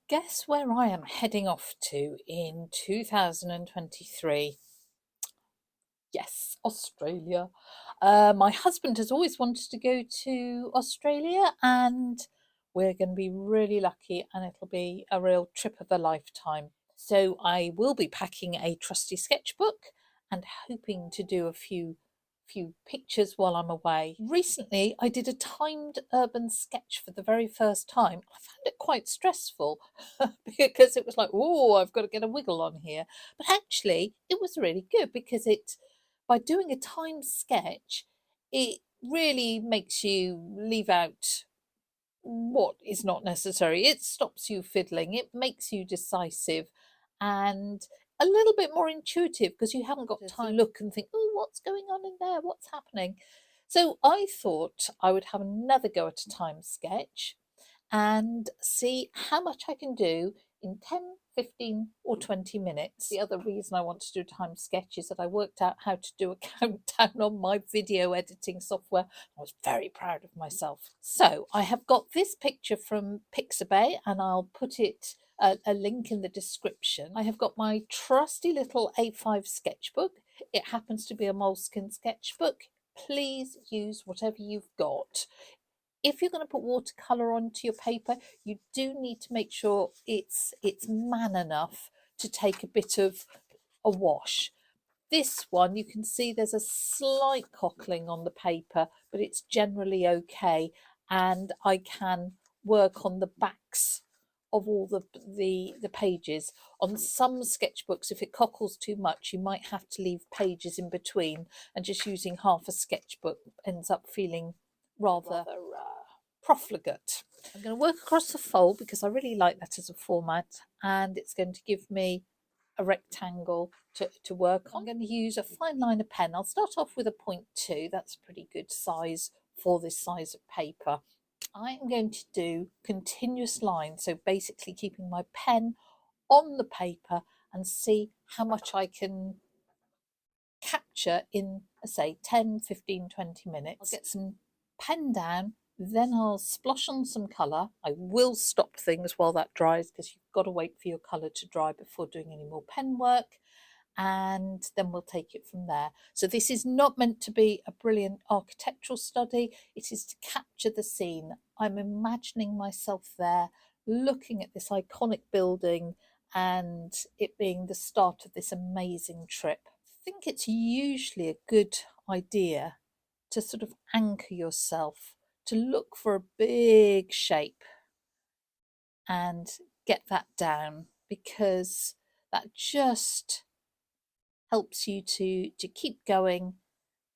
Guess where I am heading off to in 2023? Yes, Australia. My husband has always wanted to go to Australia, and we're going to be really lucky, and it'll be a real trip of a lifetime. So I will be packing a trusty sketchbook and hoping to do a few pictures while I'm away. Recently, I did a timed urban sketch for the very first time. I found it quite stressful because it was like, oh, I've got to get a wiggle on here. But actually, it was really good because by doing a timed sketch, it really makes you leave out what is not necessary. It stops you fiddling, it makes you decisive and a little bit more intuitive because you haven't got time to look and think, oh, what's going on in there? What's happening? So I thought I would have another go at a time sketch and see how much I can do in 10, 15, or 20 minutes. The other reason I want to do a time sketch is that I worked out how to do a countdown on my video editing software. I was very proud of myself. So I have got this picture from Pixabay and I'll put it a link in the description. I have got my trusty little A5 sketchbook. It happens to be a moleskin sketchbook. Please use whatever you've got. If you're going to put watercolor onto your paper, you do need to make sure it's man enough to take a bit of a wash. This one, you can see there's a slight cockling on the paper, but it's generally okay. And I can work on the backs of all the pages. On some sketchbooks, if it cockles too much, you might have to leave pages in between, and just using half a sketchbook ends up feeling rather profligate. I'm going to work across the fold because I really like that as a format, and it's going to give me a rectangle to work on. I'm going to use a fine liner pen. I'll start off with a 0.2. That's a pretty good size for this size of paper. I am going to do continuous lines, so basically keeping my pen on the paper and see how much I can capture in, say, 10, 15, 20 minutes. I'll get some pen down, then I'll splosh on some colour. I will stop things while that dries because you've got to wait for your colour to dry before doing any more pen work, and then we'll take it from there. So this is not meant to be a brilliant architectural study. It is to capture the scene. I'm imagining myself there looking at this iconic building and it being the start of this amazing trip. I think it's usually a good idea to sort of anchor yourself, to look for a big shape and get that down, because that just helps you to keep going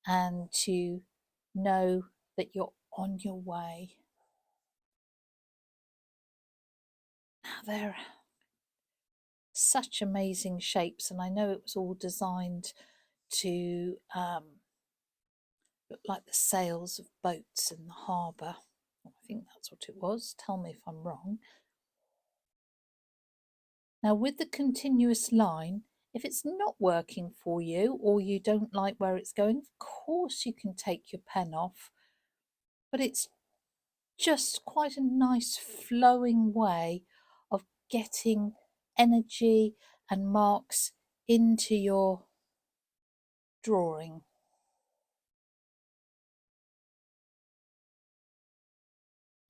and to know that you're on your way. Now, they're such amazing shapes, and I know it was all designed to look like the sails of boats in the harbour. I think that's what it was. Tell me if I'm wrong. Now, with the continuous line, if it's not working for you or you don't like where it's going, of course you can take your pen off, but it's just quite a nice flowing way of getting energy and marks into your drawing.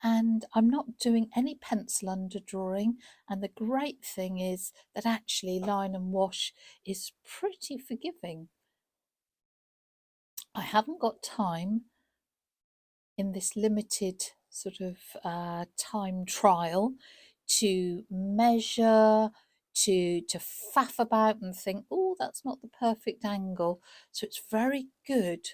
And I'm not doing any pencil under drawing, and the great thing is that actually line and wash is pretty forgiving. I haven't got time in this limited sort of time trial to measure, to faff about and think, oh, that's not the perfect angle. So it's very good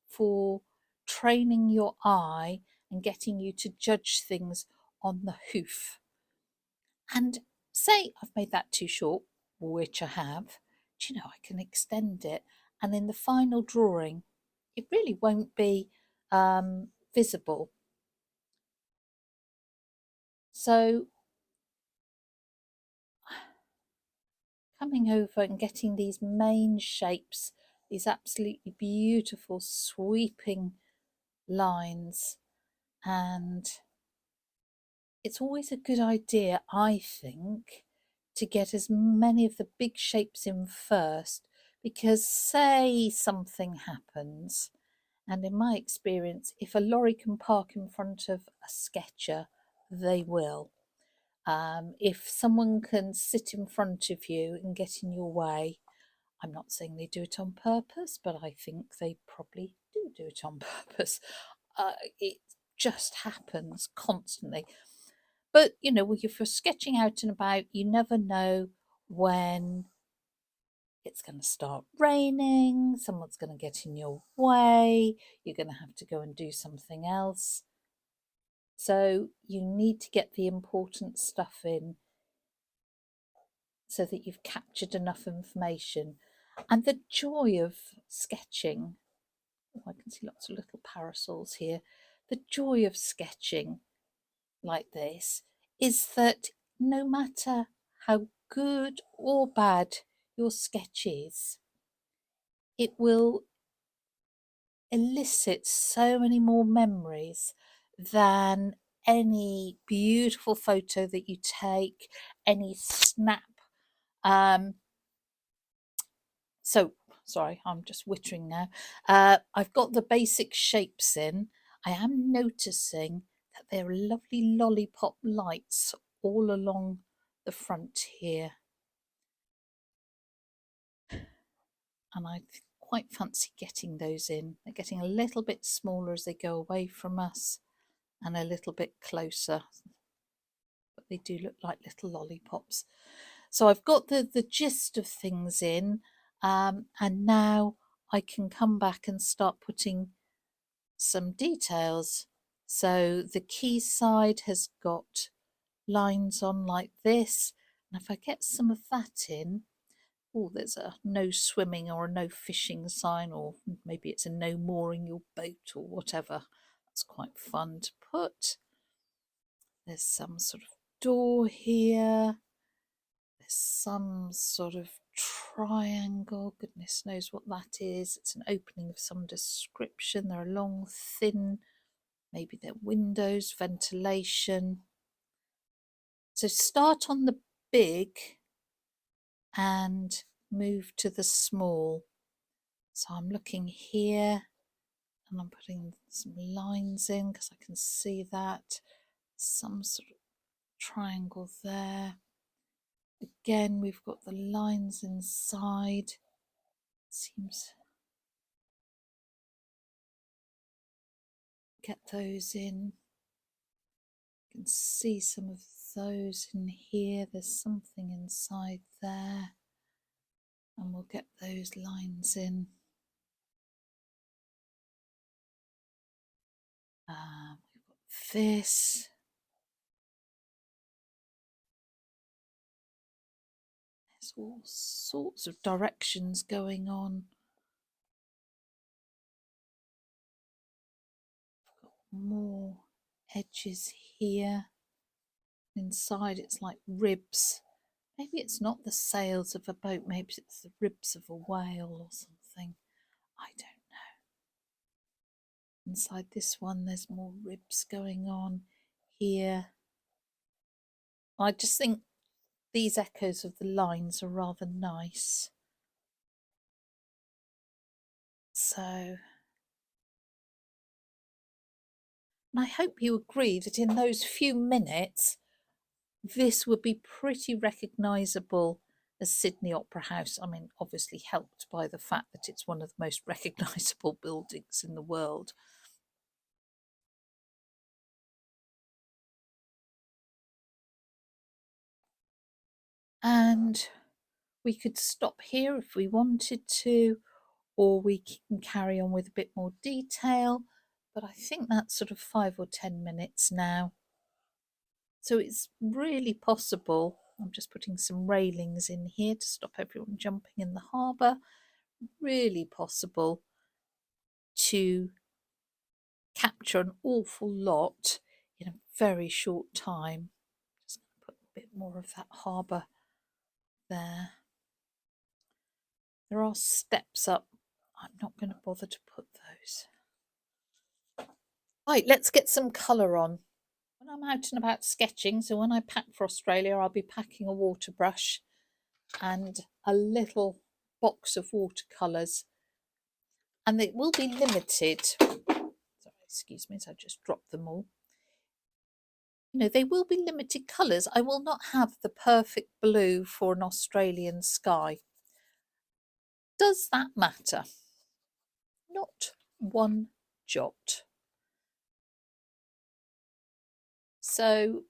for training your eye and getting you to judge things on the hoof. And say I've made that too short, which I have, do you know, I can extend it, and in the final drawing it really won't be visible. So coming over and getting these main shapes, these absolutely beautiful sweeping lines, and it's always a good idea, I think, to get as many of the big shapes in first, because say something happens, and in my experience, if a lorry can park in front of a sketcher, they will. If someone can sit in front of you and get in your way, I'm not saying they do it on purpose, but I think they probably do it on purpose. It just happens constantly. But you know, if you're sketching out and about, you never know when it's going to start raining, someone's going to get in your way, you're going to have to go and do something else. So you need to get the important stuff in so that you've captured enough information. And the joy of sketching, oh, I can see lots of little parasols here. The joy of sketching like this is that no matter how good or bad your sketch is, it will elicit so many more memories than any beautiful photo that you take, any snap. So, sorry, I'm just wittering now. I've got the basic shapes in. I am noticing that there are lovely lollipop lights all along the front here. And I quite fancy getting those in. They're getting a little bit smaller as they go away from us and a little bit closer. But they do look like little lollipops. So I've got the gist of things in, and now I can come back and start putting some details. So the key side has got lines on like this, and if I get some of that in, oh, there's a no swimming or a no fishing sign, or maybe it's a no mooring your boat or whatever. That's quite fun to put. There's some sort of door here. There's some sort of triangle. Goodness knows what that is. It's an opening of some description. There are long, thin, maybe they're windows, ventilation. So start on the big and move to the small. So I'm looking here and I'm putting some lines in because I can see that. Some sort of triangle there. Again, we've got the lines inside. Seems get those in. You can see some of those in here. There's something inside there. And we'll get those lines in. We've got this. There's all sorts of directions going on. Got more edges here. Inside it's like ribs. Maybe it's not the sails of a boat, maybe it's the ribs of a whale or something. I don't know. Inside this one there's more ribs going on here. I just think these echoes of the lines are rather nice. So, and I hope you agree that in those few minutes, this would be pretty recognisable as Sydney Opera House. I mean, obviously helped by the fact that it's one of the most recognisable buildings in the world. And we could stop here if we wanted to, or we can carry on with a bit more detail. But I think that's sort of 5 or 10 minutes now. So it's really possible. I'm just putting some railings in here to stop everyone jumping in the harbour. Really possible to capture an awful lot in a very short time. Just going to put a bit more of that harbour there. There are steps up. I'm not going to bother to put those. Right, let's get some colour on. when I'm out and about sketching, so when I pack for Australia, I'll be packing a water brush and a little box of watercolours, and it will be limited. Sorry, excuse me, so I just dropped them all. You know, they will be limited colours. I will not have the perfect blue for an Australian sky. Does that matter? Not one jot. So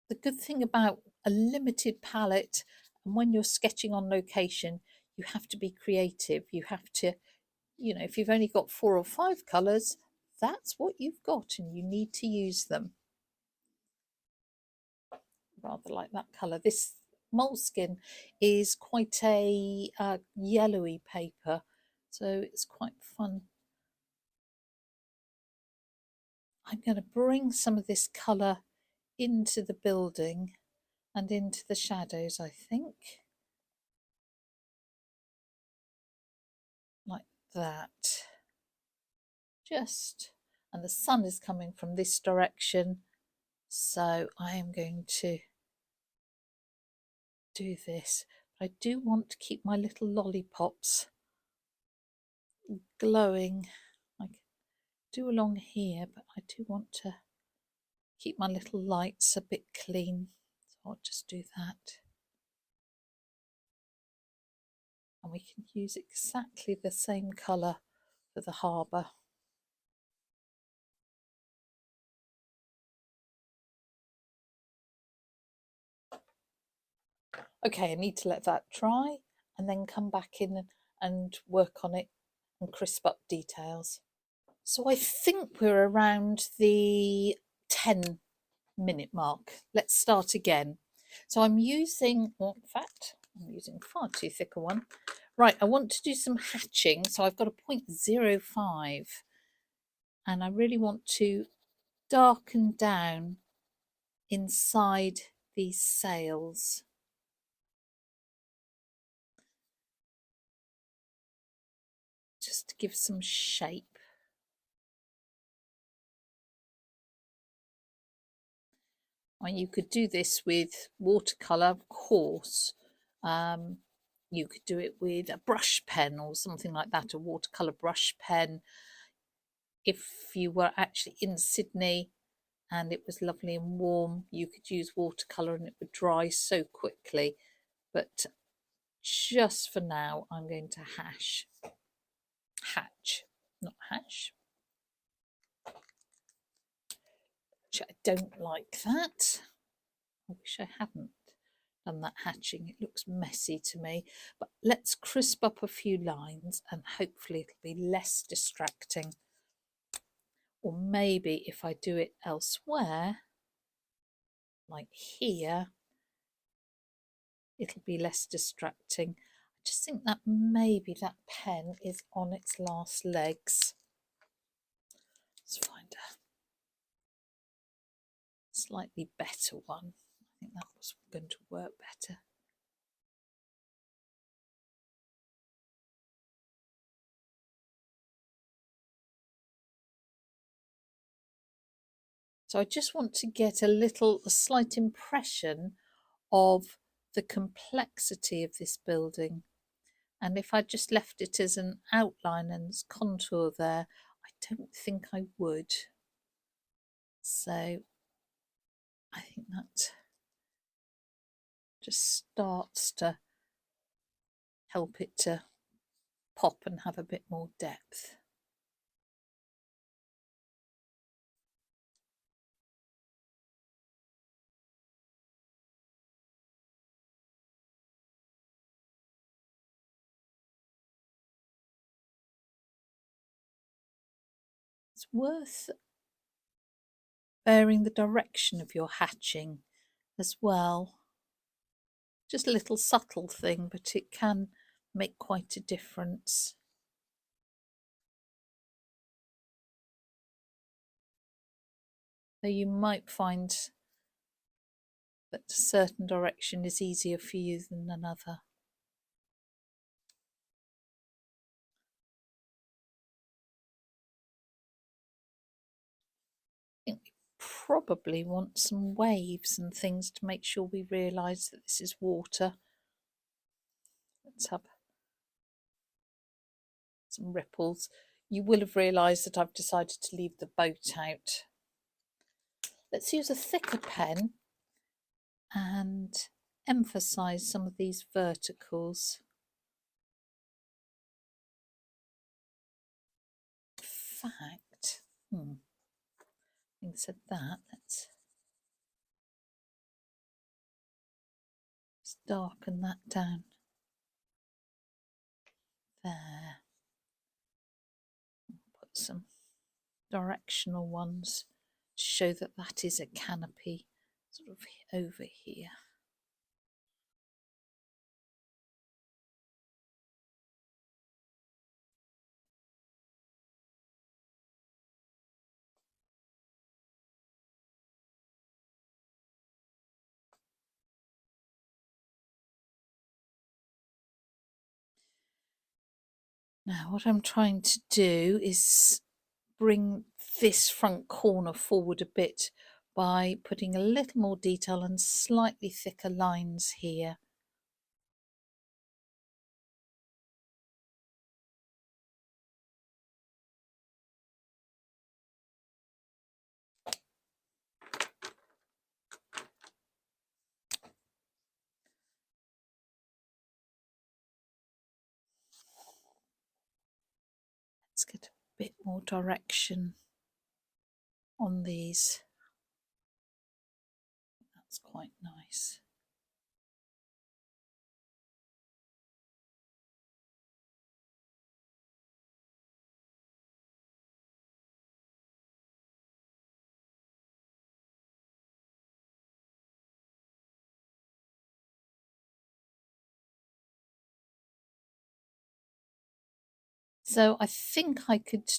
the good thing about a limited palette, and when you're sketching on location, you have to be creative. You have to, you know, if you've only got 4 or 5 colours, that's what you've got and you need to use them. Rather like that colour. This moleskin is quite a yellowy paper, so it's quite fun. I'm going to bring some of this colour into the building and into the shadows, I think. Like that. Just, and the sun is coming from this direction, so I am going to do this. But I do want to keep my little lollipops glowing. I can do along here, but I do want to keep my little lights a bit clean, so I'll just do that. And we can use exactly the same colour for the harbour. Okay, I need to let that dry and then come back in and work on it and crisp up details. So I think we're around the 10-minute mark. Let's start again. So I'm using, well, in fact, I'm using far too thick a one. Right, I want to do some hatching, so I've got a 0.05 and I really want to darken down inside these sails. Just to give some shape. And you could do this with watercolour, of course. You could do it with a brush pen or something like that, a watercolour brush pen. If you were actually in Sydney and it was lovely and warm, you could use watercolour and it would dry so quickly. But just for now, I'm going to hatch, not hash. Which I don't like that. I wish I hadn't done that hatching. It looks messy to me. But let's crisp up a few lines and hopefully it'll be less distracting. Or maybe if I do it elsewhere, like here, it'll be less distracting. I just think that maybe that pen is on its last legs. Let's find a slightly better one. I think that was going to work better. So I just want to get a slight impression of the complexity of this building. And if I just left it as an outline and contour there, I don't think I would. So I think that just starts to help it to pop and have a bit more depth. It's worth varying the direction of your hatching as well. Just a little subtle thing, but it can make quite a difference. So you might find that a certain direction is easier for you than another. I think we probably want some waves and things to make sure we realise that this is water. Let's have some ripples. You will have realised that I've decided to leave the boat out. Let's use a thicker pen and emphasise some of these verticals. In fact, having said that, let's darken that down there. Put some directional ones to show that that is a canopy sort of over here. Now what I'm trying to do is bring this front corner forward a bit by putting a little more detail and slightly thicker lines here. Let's get a bit more direction on these. That's quite nice. So I think I could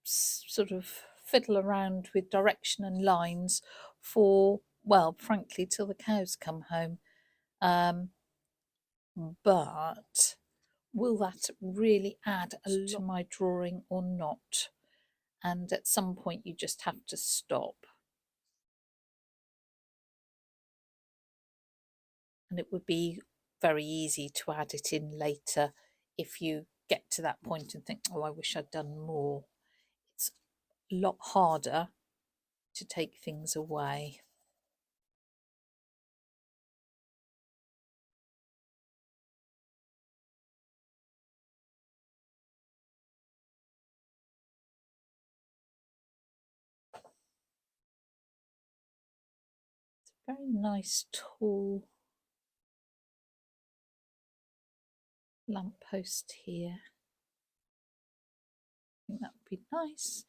sort of fiddle around with direction and lines for, well, frankly, till the cows come home. But will that really add a lot to my drawing or not? And at some point you just have to stop. And it would be very easy to add it in later if you get to that point and think, oh, I wish I'd done more. It's a lot harder to take things away. It's a very nice tall lamppost here. I think that would be nice.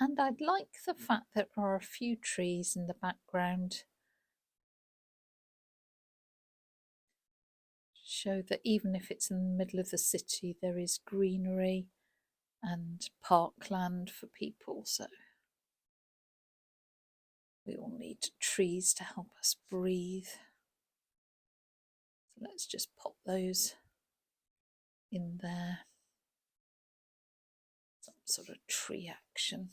And I'd like the fact that there are a few trees in the background. Show that even if it's in the middle of the city, there is greenery and parkland for people. So we all need trees to help us breathe. So let's just pop those in there. Some sort of tree action.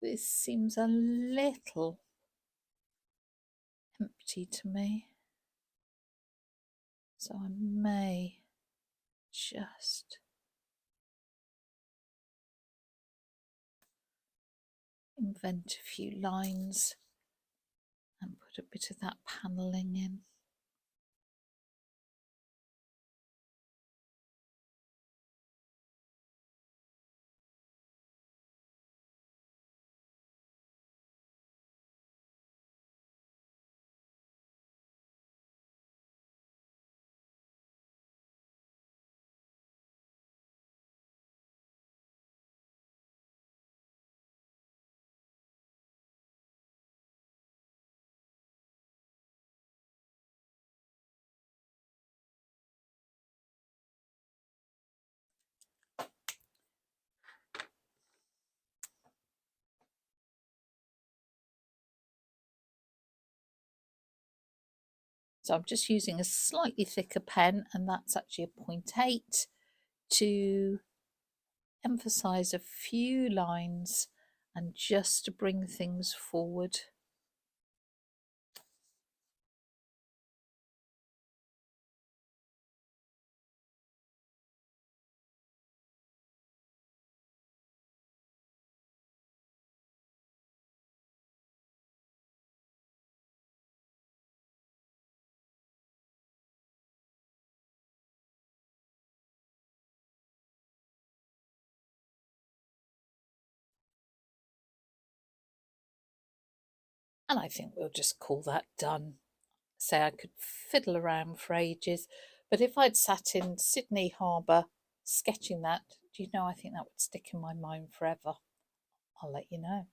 This seems a little empty to me. So I may just invent a few lines and put a bit of that panelling in. So I'm just using a slightly thicker pen, and that's actually a 0.8 to emphasize a few lines and just to bring things forward. And I think we'll just call that done. Say I could fiddle around for ages, but if I'd sat in Sydney Harbour sketching that, do you know, I think that would stick in my mind forever. I'll let you know.